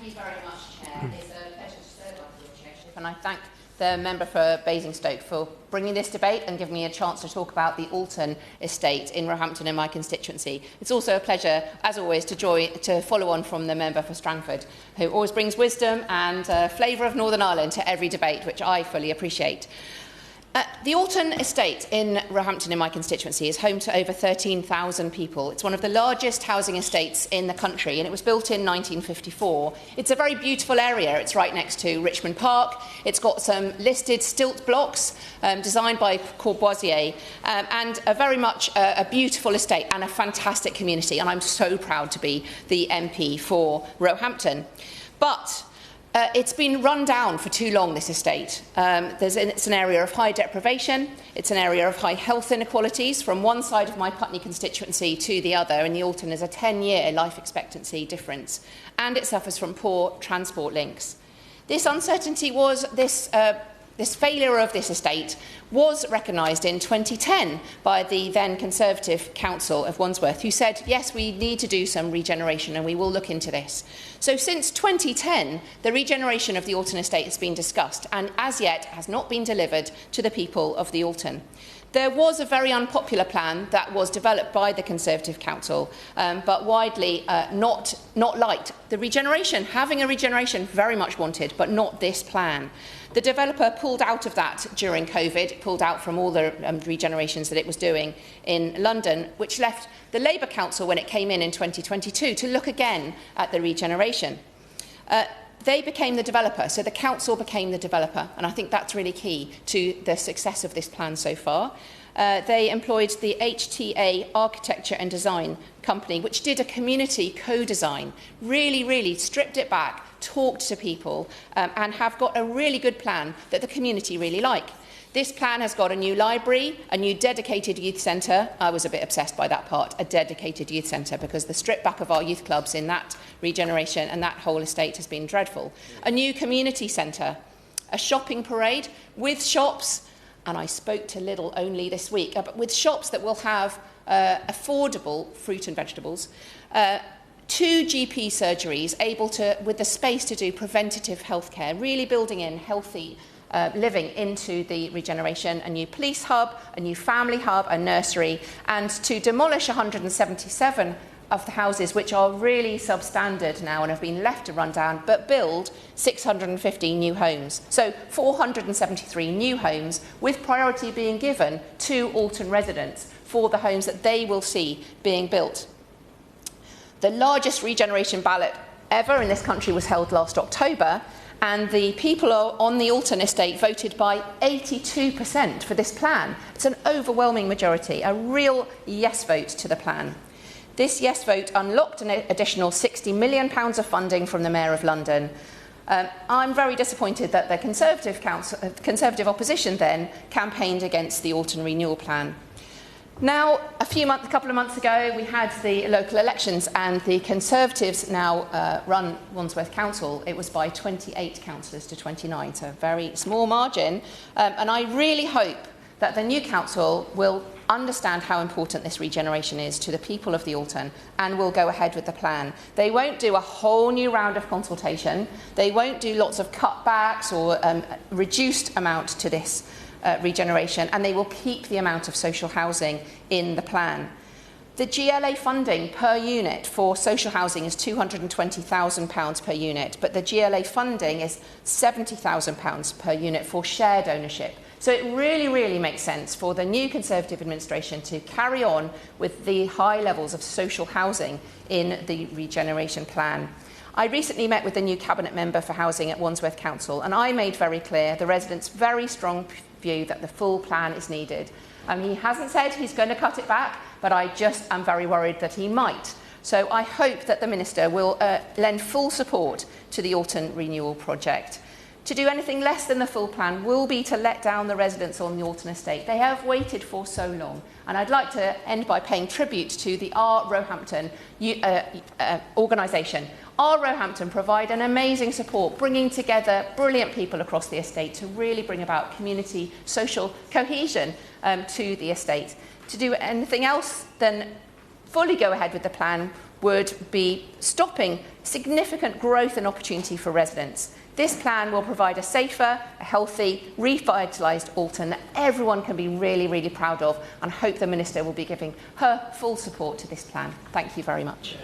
you very much, Chair. It's a pleasure to serve under your chairship, and I thank the member for Basingstoke for bringing this debate and giving me a chance to talk about the Alton estate in Roehampton in my constituency. It's also a pleasure, as always, to follow on from the member for Strangford, who always brings wisdom and flavour of Northern Ireland to every debate, which I fully appreciate. The Alton estate in Roehampton in my constituency is home to over 13,000 people. It's one of the largest housing estates in the country, and it was built in 1954. It's a very beautiful area. It's right next to Richmond Park. It's got some listed stilt blocks designed by Corbusier, and very much a beautiful estate and a fantastic community. And I'm so proud to be the MP for Roehampton. But it's been run down for too long, this estate. It's an area of high deprivation. It's an area of high health inequalities from one side of my Putney constituency to the other. In the Alton, there's a 10-year life expectancy difference, and it suffers from poor transport links. This uncertainty was this failure of this estate was recognised in 2010 by the then Conservative Council of Wandsworth, who said, yes, we need to do some regeneration and we will look into this. So since 2010, the regeneration of the Alton estate has been discussed and as yet has not been delivered to the people of the Alton. There was a very unpopular plan that was developed by the Conservative Council, but widely not liked. The regeneration, having a regeneration, very much wanted, but not this plan. The developer pulled out of that during COVID, pulled out from all the regenerations that it was doing in London, which left the Labour Council, when it came in 2022, to look again at the regeneration. They became the developer, so the council became the developer, and I think that's really key to the success of this plan so far. They employed the HTA Architecture and Design company, which did a community co-design, really stripped it back, talked to people, and have got a really good plan that the community really like. This plan has got a new library, a new dedicated youth centre. I was a bit obsessed by that part, a dedicated youth centre, because the strip back of our youth clubs in that regeneration and that whole estate has been dreadful. A new community centre, a shopping parade with shops, and I spoke to Lidl only this week, but with shops that will have affordable fruit and vegetables, 2 GP surgeries able to, with the space to do preventative healthcare, really building in healthy living into the regeneration, a new police hub, a new family hub, a nursery, and to demolish 177 of the houses which are really substandard now and have been left to run down, but build 650 new homes. So 473 new homes, with priority being given to Alton residents for the homes that they will see being built. The largest regeneration ballot ever in this country was held last October, and the people on the Alton estate voted by 82% for this plan. It's an overwhelming majority, a real yes vote to the plan. This yes vote unlocked an additional £60 million of funding from the Mayor of London. I'm very disappointed that the Conservative opposition then campaigned against the Alton Renewal plan. Now, a couple of months ago, we had the local elections, and the Conservatives now run Wandsworth Council. It was by 28 councillors to 29, so a very small margin. And I really hope that the new council will understand how important this regeneration is to the people of the Alton and will go ahead with the plan. They won't do a whole new round of consultation. They won't do lots of cutbacks or reduced amount to this regeneration, and they will keep the amount of social housing in the plan. The GLA funding per unit for social housing is £220,000 per unit, but the GLA funding is £70,000 per unit for shared ownership. So it really makes sense for the new Conservative administration to carry on with the high levels of social housing in the regeneration plan. I recently met with the new Cabinet Member for Housing at Wandsworth Council, and I made very clear the residents' very strong view that the full plan is needed. He hasn't said he's going to cut it back, but I just am very worried that he might. So I hope that the Minister will lend full support to the Alton Renewal project. To do anything less than the full plan will be to let down the residents on the Alton estate. They have waited for so long. And I'd like to end by paying tribute to the Our Roehampton organisation. Our Roehampton provide an amazing support, bringing together brilliant people across the estate to really bring about community, social cohesion to the estate. To do anything else than fully go ahead with the plan would be stopping significant growth and opportunity for residents. This plan will provide a safer, a healthy, revitalised Alton that everyone can be really, really proud of, and hope the Minister will be giving her full support to this plan. Thank you very much.